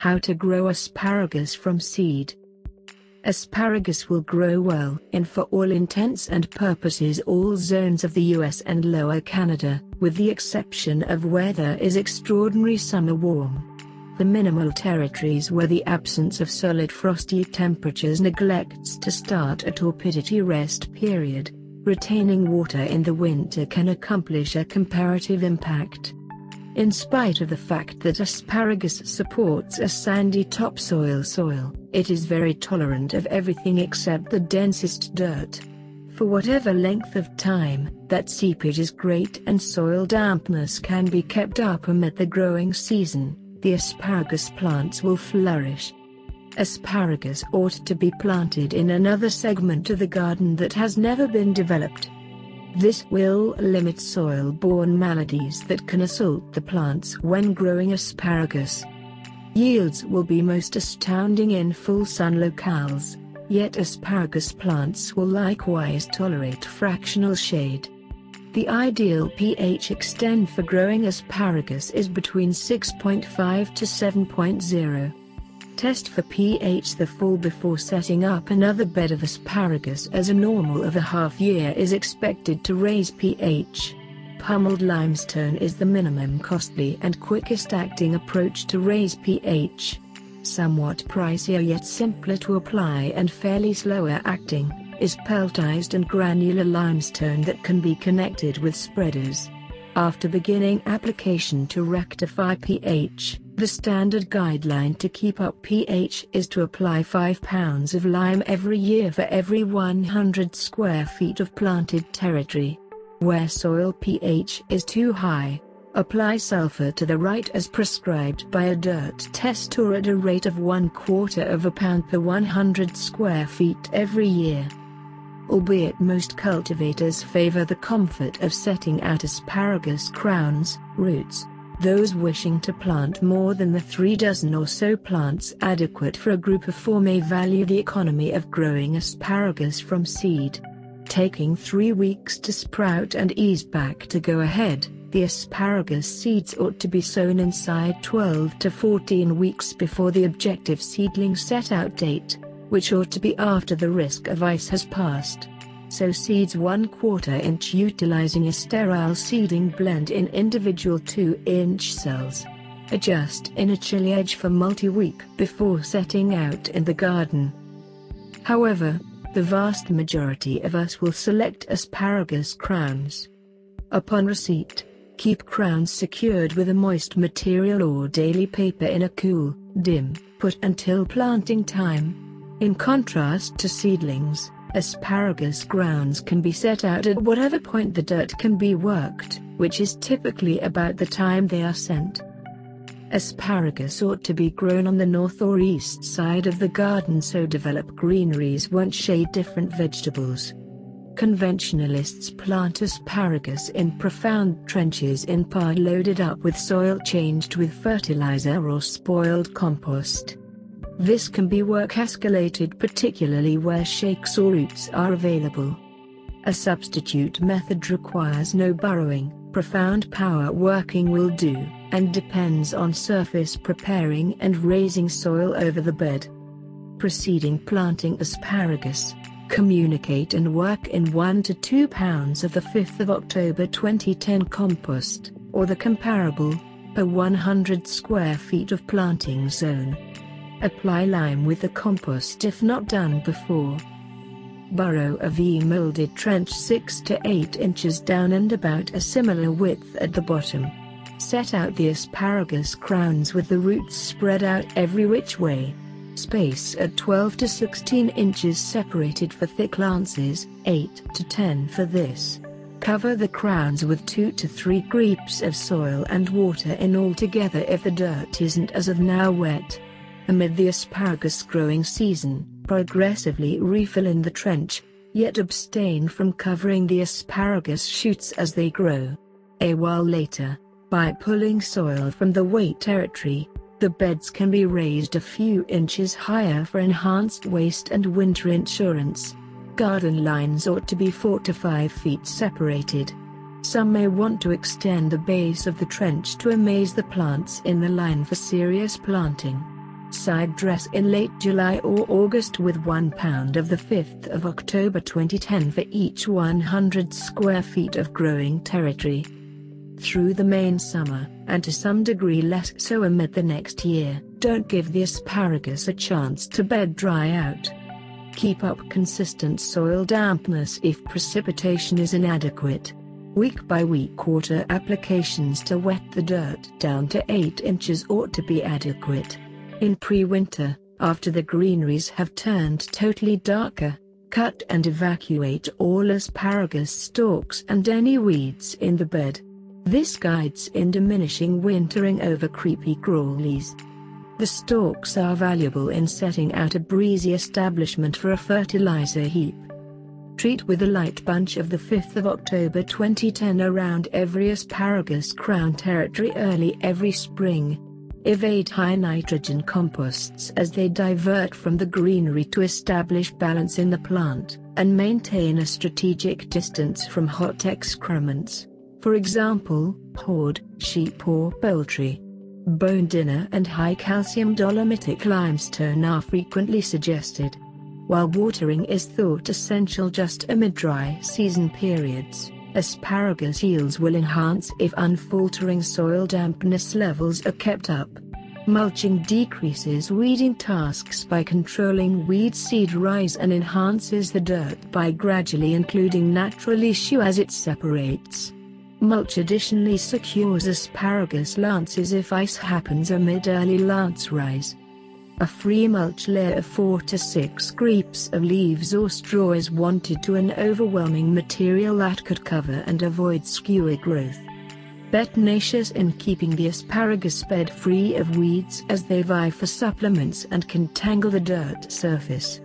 How to grow asparagus from seed. Asparagus will grow well in, for all intents and purposes, all zones of the US and Lower Canada, with the exception of where there is extraordinary summer warm. The minimal territories where the absence of solid frosty temperatures neglects to start a torpidity rest period, retaining water in the winter can accomplish a comparative impact. In spite of the fact that asparagus supports a sandy topsoil soil, it is very tolerant of everything except the densest dirt. For whatever length of time, that seepage is great and soil dampness can be kept up amid the growing season, the asparagus plants will flourish. Asparagus ought to be planted in another segment of the garden that has never been developed. This will limit soil-borne maladies that can assault the plants when growing asparagus. Yields will be most astounding in full sun locales, yet asparagus plants will likewise tolerate fractional shade. The ideal pH extent for growing asparagus is between 6.5 to 7.0. Test for pH the fall before setting up another bed of asparagus, as a normal of a half year is expected to raise pH. Pummeled limestone is the minimum costly and quickest acting approach to raise pH. Somewhat pricier yet simpler to apply and fairly slower acting is pelletized and granular limestone that can be connected with spreaders. After beginning application to rectify pH, the standard guideline to keep up pH is to apply 5 pounds of lime every year for every 100 square feet of planted territory. Where soil pH is too high, apply sulfur to the right as prescribed by a dirt test or at a rate of 1/4 pound per 100 square feet every year. Albeit most cultivators favor the comfort of setting out asparagus crowns, roots, those wishing to plant more than the 3 dozen or so plants adequate for a group of 4 may value the economy of growing asparagus from seed. Taking 3 weeks to sprout and ease back to go ahead, the asparagus seeds ought to be sown inside 12 to 14 weeks before the objective seedling set-out date, which ought to be after the risk of ice has passed. Sow seeds 1/4 inch utilizing a sterile seeding blend in individual 2-inch cells. Adjust in a chilly edge for multi-week before setting out in the garden. However, the vast majority of us will select asparagus crowns. Upon receipt, keep crowns secured with a moist material or daily paper in a cool, dim put until planting time. In contrast to seedlings, asparagus grounds can be set out at whatever point the dirt can be worked, which is typically about the time they are sent. Asparagus ought to be grown on the north or east side of the garden so developed greeneries won't shade different vegetables. Conventionalists plant asparagus in profound trenches in part loaded up with soil changed with fertilizer or spoiled compost. This can be work escalated particularly where shakes or roots are available. A substitute method requires no burrowing, profound power working will do, and depends on surface preparing and raising soil over the bed. Preceding planting asparagus, communicate and work in 1 to 2 pounds of the 5th of October 2010 compost, or the comparable, per 100 square feet of planting zone. Apply lime with the compost if not done before. Burrow a V-molded trench 6 to 8 inches down and about a similar width at the bottom. Set out the asparagus crowns with the roots spread out every which way. Space at 12 to 16 inches separated for thick lances, 8 to 10 for this. Cover the crowns with 2 to 3 greeps of soil and water in altogether if the dirt isn't as of now wet. Amid the asparagus growing season, progressively refill in the trench, yet abstain from covering the asparagus shoots as they grow. A while later, by pulling soil from the weight territory, the beds can be raised a few inches higher for enhanced waste and winter insurance. Garden lines ought to be 4 to 5 feet separated. Some may want to extend the base of the trench to amaze the plants in the line for serious planting. outside dress in late July or August with 1 pound of the 5th of October 2010 for each 100 square feet of growing territory. Through the main summer, and to some degree less so amid the next year, don't give the asparagus a chance to bed dry out. Keep up consistent soil dampness if precipitation is inadequate. Week by week water applications to wet the dirt down to 8 inches ought to be adequate. In pre-winter, after the greeneries have turned totally darker, cut and evacuate all asparagus stalks and any weeds in the bed. This guides in diminishing wintering over creepy crawlies. The stalks are valuable in setting out a breezy establishment for a fertilizer heap. Treat with a light bunch of the 5th of October 2010 around every asparagus crown territory early every spring. Evade high nitrogen composts as they divert from the greenery to establish balance in the plant, and maintain a strategic distance from hot excrements. For example, horde, sheep or poultry. Bone dinner and high-calcium dolomitic limestone are frequently suggested. While watering is thought essential just amid dry season periods, asparagus yields will enhance if unfaltering soil dampness levels are kept up. Mulching decreases weeding tasks by controlling weed seed rise and enhances the dirt by gradually including natural issue as it separates. Mulch additionally secures asparagus lances if ice happens amid early lance rise. A free mulch layer of 4 to 6 scrapes of leaves or straw is wanted to an overwhelming material that could cover and avoid skewer growth. Be tenacious in keeping the asparagus bed free of weeds as they vie for supplements and can tangle the dirt surface.